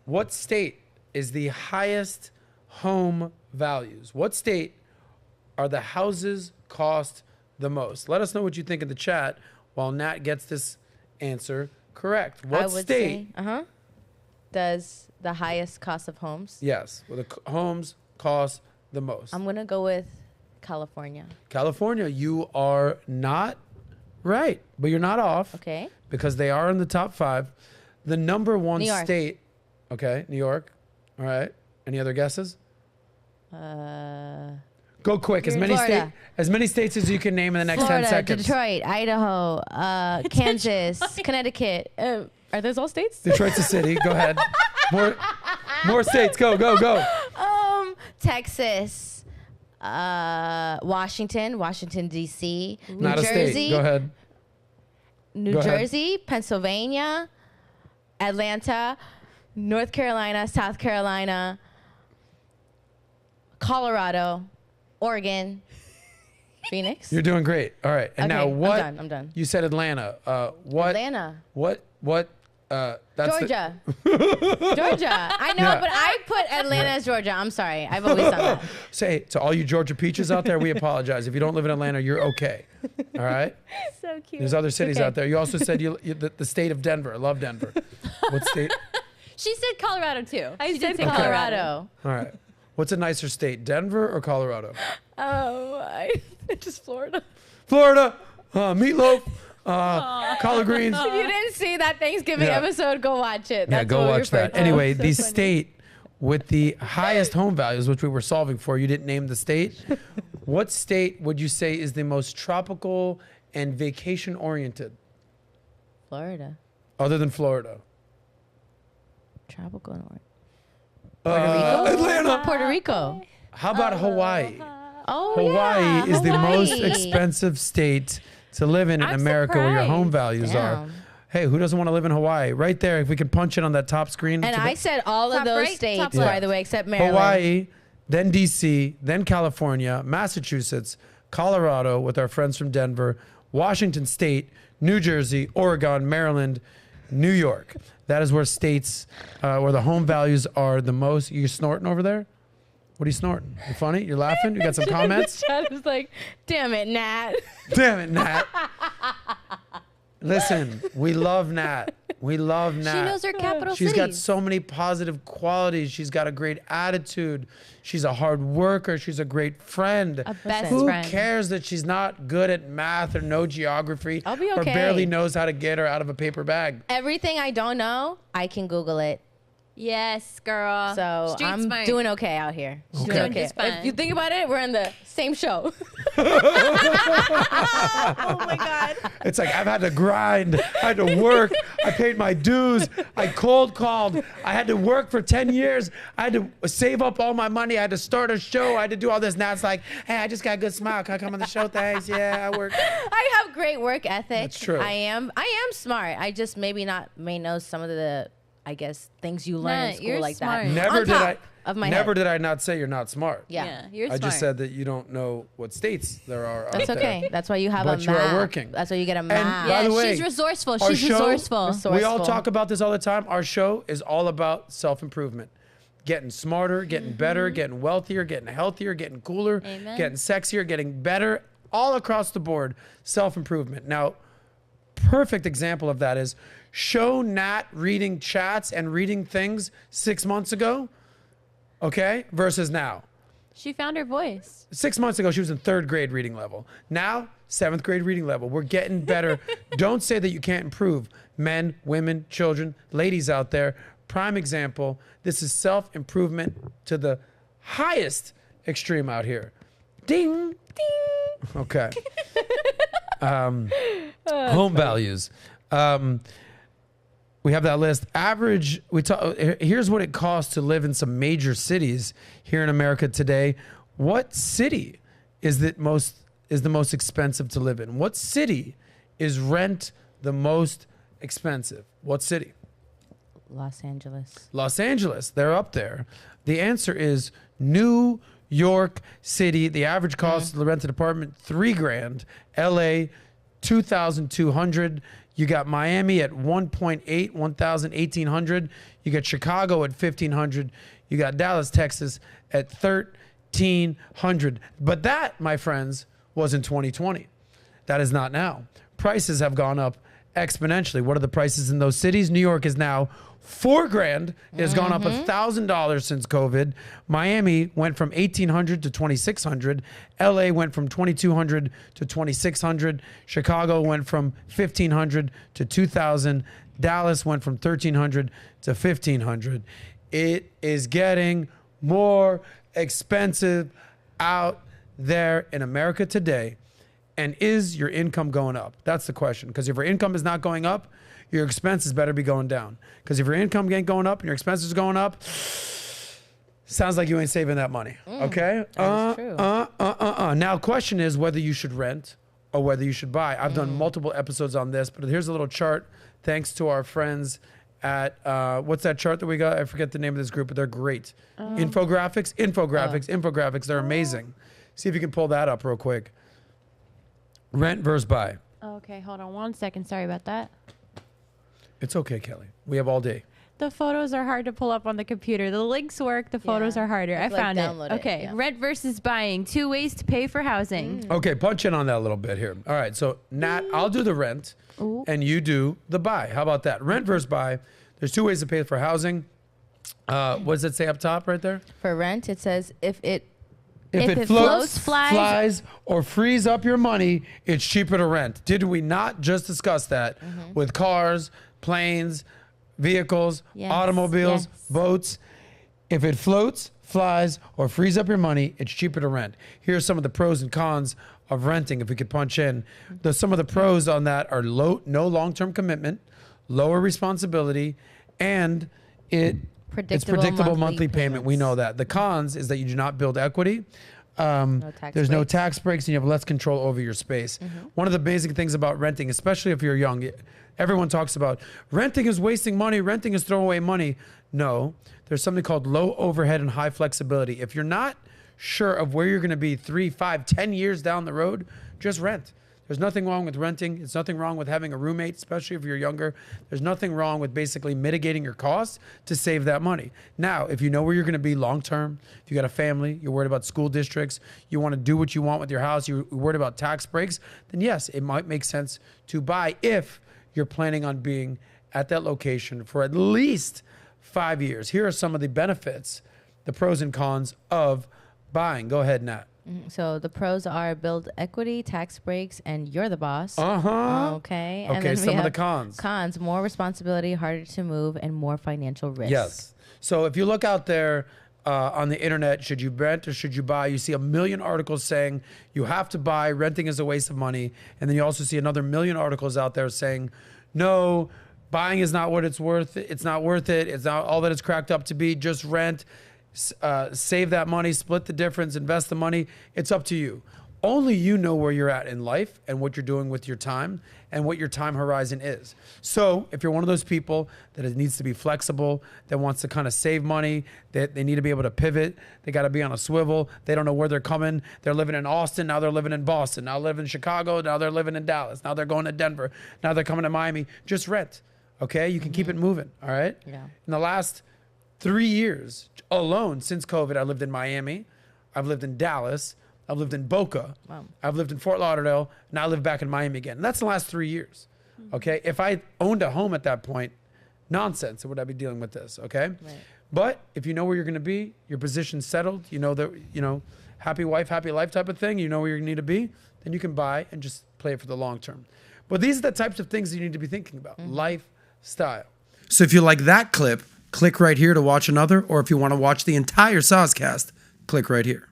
What state is the highest home values? What state are the houses cost the most? Let us know what you think in the chat while Nat gets this answer correct. What state does the highest cost of homes? Yes, well, the homes cost the most. I'm going to go with California. California, you are not right, but you're not off. Okay. Because they are in the top 5. The number one New York. state, okay, New York. All right. Any other guesses? Go quick. As many states as you can name in the next 10 seconds. Detroit, Idaho, Kansas, Connecticut. Are those all states? Detroit's a city. Go ahead. More states. Go. Texas, Washington, D.C., Not New a Jersey. state. Go ahead. New Jersey, Pennsylvania, Atlanta, North Carolina, South Carolina, Colorado, Oregon, Phoenix. You're doing great. All right. And now what? I'm done. You said Atlanta. What? Atlanta. What? That's Georgia. Georgia. I know, but I put Atlanta as Georgia. I'm sorry. I've always done that. Say, to all you Georgia peaches out there, we apologize. If you don't live in Atlanta, you're okay. All right? So cute. There's other cities out there. You also said the state of Denver. I love Denver. What state? She said Colorado, too. I said Colorado. All right. What's a nicer state, Denver or Colorado? Just Florida. Florida. Meatloaf. Collard greens. If you didn't see that Thanksgiving episode, go watch it. Yeah, go watch that. Anyway, the state with the highest home values, which we were solving for, you didn't name the state. What state would you say is the most tropical and vacation oriented? Florida. Other than Florida. Tropical and Puerto Rico? Atlanta. Puerto Rico. How about Hawaii? Oh, Hawaii is the most expensive state to live in America, where your home values are. Hey, who doesn't want to live in Hawaii? Right there, if we can punch it on that top screen. And I said all of those states, by the way, except Maryland. Hawaii, then D.C., then California, Massachusetts, Colorado with our friends from Denver, Washington State, New Jersey, Oregon, Maryland, New York. That is where states where the home values are the most. You snorting over there? What are you snorting? You funny? You're laughing? You got some comments? The chat was like, damn it, Nat. Damn it, Nat. Listen, we love Nat. We love Nat. She knows her capital She's cities. got so many positive qualities. She's got a great attitude. She's a hard worker. She's a great friend. A best Who friend. cares that she's not good at math or no geography? I'll be Or okay. barely knows how to get her out of a paper bag. Everything I don't know, I can Google it. Yes, girl. So Street I'm smart. doing okay out here. Okay. Doing just fine. If you think about it, we're on the same show. Oh my God. It's like I've had to grind. I had to work. I paid my dues. I cold called. I had to work for 10 years. I had to save up all my money. I had to start a show. I had to do all this. Now it's like, hey, I just got a good smile. Can I come on the show? Thanks. Yeah, I work. I have great work ethic. That's true. I am smart. I just may know some of the, I guess, things you learn in school you're like smart. that. Never head. did I not say you're not smart. Yeah. You're I smart. just said that you don't know what states there are. That's out okay. There. That's why you have But a you map. are working. That's why you get a map. by Yeah, the way, she's resourceful. our She's show- resourceful. We all talk about this all the time. Our show is all about self-improvement. Getting smarter, getting better, getting wealthier, getting healthier, getting cooler, Amen. getting sexier, getting better, all across the board, self-improvement. Now, perfect example of that is show Nat reading chats and reading things 6 months ago, okay, versus now. She found her voice. 6 months ago, she was in 3rd grade reading level. Now, 7th grade reading level. We're getting better. Don't say that you can't improve. Men, women, children, ladies out there, prime example. This is self-improvement to the highest extreme out here. Ding, ding. Okay. Home values. We have that list. Average, here's what it costs to live in some major cities here in America today. What city is the most expensive to live in? What city is rent the most expensive? What city? Los Angeles. Los Angeles. They're up there. The answer is New York City. The average cost to rent an apartment, $3,000. LA, $2,200. You got Miami at 1.8, 1,000, 1,800. You got Chicago at 1,500. You got Dallas, Texas at 1,300. But that, my friends, was in 2020. That is not now. Prices have gone up exponentially. What are the prices in those cities? New York is now $4,000. It has gone up $1,000 since COVID. Miami went from 1,800 to 2,600. LA went from 2,200 to 2,600. Chicago went from 1,500 to 2,000. Dallas went from 1,300 to 1,500. It is getting more expensive out there in America today. And is your income going up? That's the question. Because if your income is not going up, your expenses better be going down. Because if your income ain't going up and your expenses are going up, sounds like you ain't saving that money. Okay? That's true. Now, question is whether you should rent or whether you should buy. I've done multiple episodes on this, but here's a little chart thanks to our friends at, what's that chart that we got? I forget the name of this group, but they're great. Infographics. They're amazing. See if you can pull that up real quick. Rent versus buy. Okay, hold on 1 second. Sorry about that. It's okay, Kelly. We have all day. The photos are hard to pull up on the computer. The links work. The photos are harder. I found it. Okay, rent versus buying. 2 ways to pay for housing. Okay, punch in on that a little bit here. All right, so Nat, I'll do the rent, and you do the buy. How about that? Rent versus buy. There's 2 ways to pay for housing. What does it say up top right there? For rent, it says if it floats, flies, flies, or frees up your money, it's cheaper to rent. Did we not just discuss that with cars, planes, vehicles, automobiles, boats? If it floats, flies, or frees up your money, it's cheaper to rent. Here are some of the pros and cons of renting, if we could punch in. Some of the pros on that are no long-term commitment, lower responsibility, and it's predictable monthly payment. We know that. The cons is that you do not build equity. There's no tax breaks, and you have less control over your space. One of the basic things about renting, especially if you're young, everyone talks about renting is wasting money, renting is throwing away money. No, there's something called low overhead and high flexibility. If you're not sure of where you're going to be 3, 5, 10 years down the road, just rent. There's nothing wrong with renting. There's nothing wrong with having a roommate, especially if you're younger. There's nothing wrong with basically mitigating your costs to save that money. Now, if you know where you're going to be long term, if you got a family, you're worried about school districts, you want to do what you want with your house, you're worried about tax breaks, then yes, it might make sense to buy if you're planning on being at that location for at least 5 years. Here are some of the benefits, the pros and cons of buying. Go ahead, Nat. So the pros are build equity, tax breaks, and you're the boss. Okay. And Okay, then some of the cons. Cons, more responsibility, harder to move, and more financial risk. Yes. So if you look out there on the internet, should you rent or should you buy? You see a million articles saying you have to buy, renting is a waste of money. And then you also see another million articles out there saying, no, buying is not what it's worth. It's not worth it. It's not all that it's cracked up to be. Just rent. Save that money, split the difference, invest the money. It's up to you. Only you know where you're at in life and what you're doing with your time and what your time horizon is. So if you're one of those people that it needs to be flexible, that wants to kind of save money, that they need to be able to pivot, they got to be on a swivel, they don't know where they're coming. They're living in Austin, now they're living in Boston, now living in Chicago, now they're living in Dallas, now they're going to Denver, now they're coming to Miami. Just rent, okay? You can keep it moving, all right? Yeah. In the last 3 years alone since COVID, I lived in Miami, I've lived in Dallas, I've lived in Boca, I've lived in Fort Lauderdale, now I live back in Miami again. And that's the last 3 years, okay? If I owned a home at that point, nonsense, would I be dealing with this, okay? Right. But if you know where you're gonna be, your position's settled, you know that, you know, happy wife, happy life type of thing, you know where you need to be, then you can buy and just play it for the long term. But these are the types of things that you need to be thinking about, lifestyle. So if you like that clip, click right here to watch another, or if you wanna watch the entire Soscast, click right here.